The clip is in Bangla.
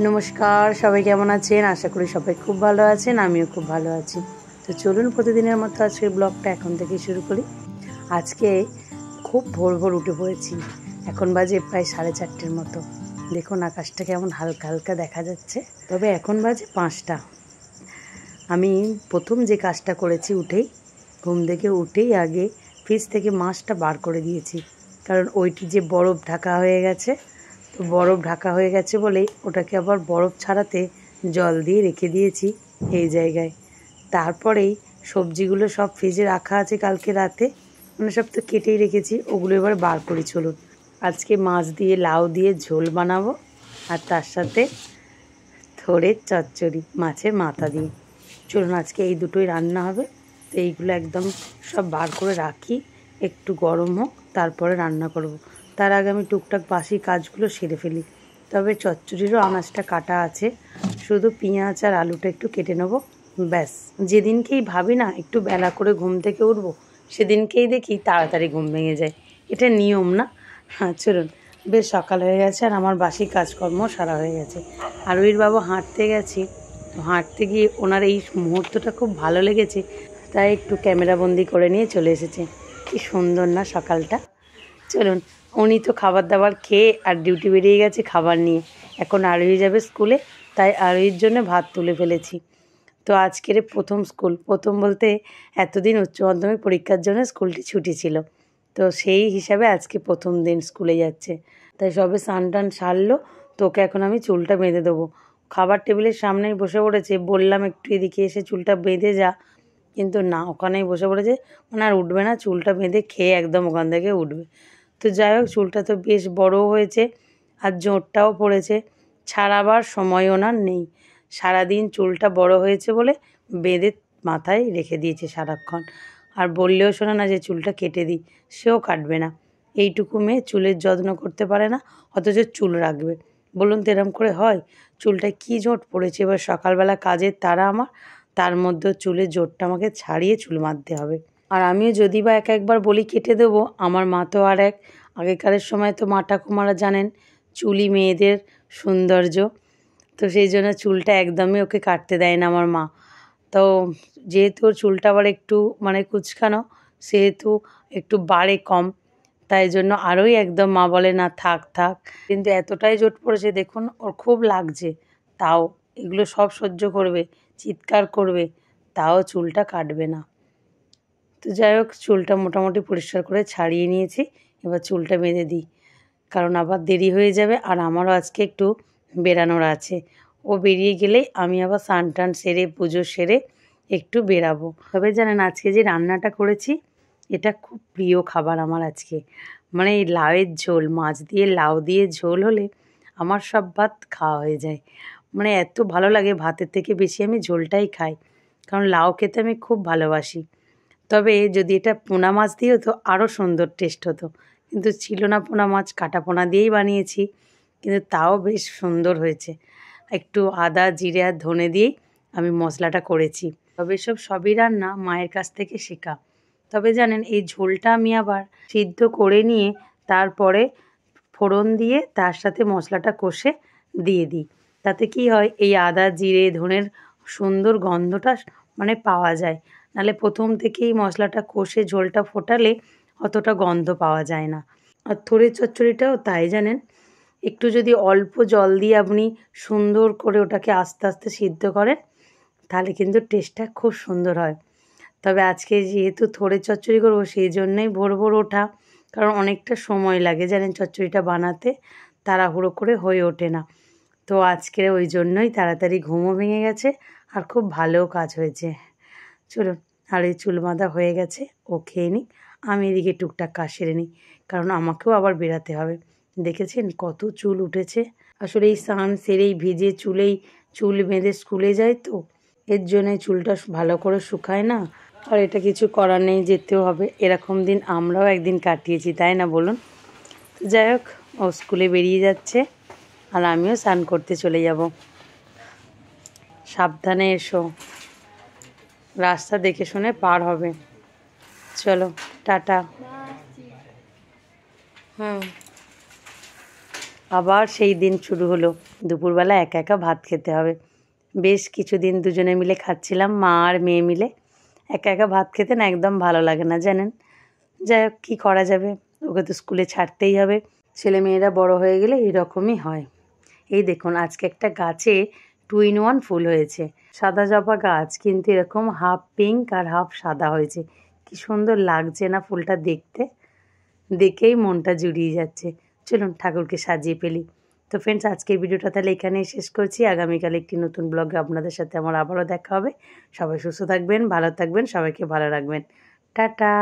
নমস্কার, সবাই কেমন আছেন? আশা করি সবাই খুব ভালো আছেন, আমিও খুব ভালো আছি। তো চলুন প্রতিদিনের মতো আজকের ব্লগটা এখন থেকে শুরু করি। আজকে খুব ভোর ভোর উঠে পড়েছি। এখন বাজে প্রায় 4:30 মতো। দেখুন আকাশটা কেমন হালকা হালকা দেখা যাচ্ছে। তবে এখন বাজে 5টা। আমি প্রথম যে কাজটা করেছি ঘুম থেকে উঠেই আগে ফ্রিজ থেকে মাছটা বার করে দিয়েছি, কারণ ওইটি যে বরফ ঢাকা হয়ে গেছে। তো বরফ ঢাকা হয়ে গেছে বলেই ওটাকে আবার বরফ ছাড়াতে জল দিয়ে রেখে দিয়েছি এই জায়গায়। তারপরেই সবজিগুলো সব ফ্রিজে রাখা আছে কালকে রাতে, মানে সব তো কেটেই রেখেছি, ওগুলো এবার বার করি। চলুন আজকে মাছ দিয়ে লাউ দিয়ে ঝোল বানাবো, আর তার সাথে থোড়ের চচ্চড়ি মাছের মাথা দিয়ে। চলুন আজকে এই দুটোই রান্না হবে। তো এইগুলো একদম সব বার করে রাখি, একটু গরম হোক তারপরে রান্না করব। তার আগে আমি টুকটাক বাসি কাজগুলো সেরে ফেলি। তবে চচ্চড়িরও আনাজটা কাটা আছে, শুধু পেঁয়াজ আর আলুটা একটু কেটে নেবো, ব্যাস। যেদিনকেই ভাবি না একটু বেলা করে ঘুম থেকে উঠবো, সেদিনকেই দেখি তাড়াতাড়ি ঘুম ভেঙে যায়। এটা নিয়ম না? হ্যাঁ চলুন। বেশ সকাল হয়ে গেছে আর আমার বাসি কাজকর্ম সারা হয়ে গেছে। আরুইর বাবা হাঁটতে গেছি, তো হাঁটতে গিয়ে ওনার এই মুহূর্তটা খুব ভালো লেগেছে, তাই একটু ক্যামেরাবন্দি করে নিয়ে চলে এসেছে। কি সুন্দর না সকালটা। চলুন, উনি তো খাবার দাবার খেয়ে আর ডিউটি বেরিয়ে গেছে খাবার নিয়ে। এখন আরুই যাবে স্কুলে, তাই আরুইর জন্য ভাত তুলে ফেলেছি। তো আজকের প্রথম স্কুল, প্রথম বলতে এতদিন উচ্চ মাধ্যমিক পরীক্ষার জন্য স্কুলটি ছুটি ছিল, তো সেই হিসাবে আজকে প্রথম দিন স্কুলে যাচ্ছে। তাই সবে স্নান টান সারলো, তো ওকে এখন আমি চুলটা বেঁধে দেবো। খাবার টেবিলের সামনেই বসে পড়েছে, বললাম একটু এদিকে এসে চুলটা বেঁধে যা, কিন্তু না, ওখানেই বসে পড়েছে, মানে আর উঠবে না, চুলটা বেঁধে খেয়ে একদম ওখান থেকে উঠবে। তো যাই হোক, চুলটা তো বেশ বড়ও হয়েছে আর জোরটাও পড়েছে, ছাড়াবার সময় ওনার নেই। সারাদিন চুলটা বড় হয়েছে বলে বেঁধে মাথায় রেখে দিয়েছে সারাক্ষণ, আর বললেও শোনে না যে চুলটা কেটে দিই, সেও কাটবে না। এইটুকু মেয়ে চুলের যত্ন করতে পারে না, অথচ চুল রাখবে। বলুন তো এরম করে হয়? চুলটায় কী জোট পড়েছে। এবার সকালবেলা কাজের তাড়া আমার, তার মধ্যে চুলের জোরটা আমাকে ছাড়িয়ে চুল বাঁধতে হবে। আর আমিও যদি বা একবার বলি কেটে দেবো, আমার মা তো আর এক, আগেকারের সময় তো মা ঠাকুমারা জানেন চুলই মেয়েদের সৌন্দর্য, তো সেই জন্য চুলটা একদমই ওকে কাটতে দেয় না আমার মা। তো যেহেতু ওর চুলটা আবার একটু মানে কুচকানো, সেহেতু একটু বাড়ে কম, তাই জন্য আরোই একদম মা বলে না থাক থাক। কিন্তু এতটাই জোট পড়েছে দেখুন, ওর খুব লাগছে, তাও এগুলো সব সহ্য করবে, চিৎকার করবে, তাও চুলটা কাটবে না। তো যাই হোক, চুলটা মোটামুটি পরিষ্কার করে ছাড়িয়ে নিয়েছি, এবার চুলটা বেঁধে দিই, কারণ আবার দেরি হয়ে যাবে। আর আমারও আজকে একটু বেরানোর আছে, ও বেরিয়ে গেলেই আমি আবার স্নান টান সেরে পুজো সেরে একটু বেরাবো। তবে জানেন আজকে যে রান্নাটা করেছি, এটা খুব প্রিয় খাবার আমার আজকে। মানে এই লাউয়ের ঝোল, মাছ দিয়ে লাউ দিয়ে ঝোল হলে আমার সব ভাত খাওয়া হয়ে যায়। মানে এত ভালো লাগে, ভাতের থেকে বেশি আমি ঝোলটাই খাই, কারণ লাউ খেতে আমি খুব ভালোবাসি। তবে যদি এটা পোনা মাছ দিয়ে হতো আরও সুন্দর টেস্ট হতো, কিন্তু ছিল না পোনা মাছ, কাটা পোনা দিয়েই বানিয়েছি, কিন্তু তাও বেশ সুন্দর হয়েছে। একটু আদা জিরে আর ধনে দিয়েই আমি মশলাটা করেছি। তবে সবই রান্না মায়ের কাছ থেকে শেখা। তবে জানেন এই ঝোলটা আমি আবার সিদ্ধ করে নিয়ে তারপরে ফোড়ন দিয়ে তার সাথে মশলাটা কষে দিয়ে দিই। তাতে কি হয়, এই আদা জিরে ধনের সুন্দর গন্ধটা মানে পাওয়া যায়। নাহলে প্রথম থেকেই মশলাটা কষে ঝোলটা ফোটালে অতটা গন্ধ পাওয়া যায় না। আর থোড়ের চচ্চড়িটাও তাই জানেন, একটু যদি অল্প জল দিয়ে আপনি সুন্দর করে ওটাকে আস্তে আস্তে সিদ্ধ করেন, তাহলে কিন্তু টেস্টটা খুব সুন্দর হয়। তবে আজকে যেহেতু থোড়ের চচ্চড়ি করবো, সেই জন্যই ভোর ভোর ওঠা, কারণ অনেকটা সময় লাগে জানেন চচ্চড়িটা বানাতে, তাড়াহুড়ো করে হয়ে ওঠে না। তো আজকে ওই জন্যই তাড়াতাড়ি ঘুমও ভেঙে গেছে, আর খুব ভালো কাজ হয়েছে। চলুন, আর এই চুল বাঁধা হয়ে গেছে, ও খেয়ে নিই, আমি এদিকে টুকটাক কাজ সেরে নিই, কারণ আমাকেও আবার বেরাতে হবে। দেখেছেন কত চুল উঠেছে। আসলে এই স্নান সেরেই ভিজে চুল বেঁধে স্কুলে যায়, তো এর জন্যে চুলটা ভালো করে শুকায় না। আর এটা কিছু করার নেই, যেতেও হবে। এরকম দিন আমরাও একদিন কাটিয়েছি, তাই না বলুন? তো যাই হোক, ও স্কুলে বেরিয়ে যাচ্ছে আর আমিও স্নান করতে চলে যাব। সাবধানে এসো, রাস্তা দেখে শুনে পার হবে। চলো টাটা। আবার সেই দিন শুরু হলো। দুপুরবেলা একা একা ভাত খেতে হবে। বেশ কিছুদিন দুজনে মিলে খাচ্ছিলাম, মা আর মেয়ে মিলে। একা একা ভাত খেতে না একদম ভালো লাগে না জানেন। যাই হোক, কী করা যাবে, ওকে তো স্কুলে ছাড়তেই হবে। ছেলে মেয়েরা বড় হয়ে গেলে এরকমই হয়। এই দেখুন, আজকে একটা গাছে 2 in 1 ফুল হয়েছে। সাদা জবা গাছ, কিন্তু এরকম হাফ পিঙ্ক আর হাফ সাদা হয়েছে। কি সুন্দর লাগছে না ফুলটা দেখতে, দেখেই মনটা জুড়িয়ে যাচ্ছে। চলুন ঠাকুরকে সাজিয়ে ফেলি। তো ফ্রেন্ডস, আজকের ভিডিওটা তাহলে এখানেই শেষ করছি। আগামীকাল একটি নতুন ব্লগে আপনাদের সাথে আমার আবারও দেখা হবে। সবাই সুস্থ থাকবেন, ভালো থাকবেন, সবাইকে ভালো রাখবেন। টাটা।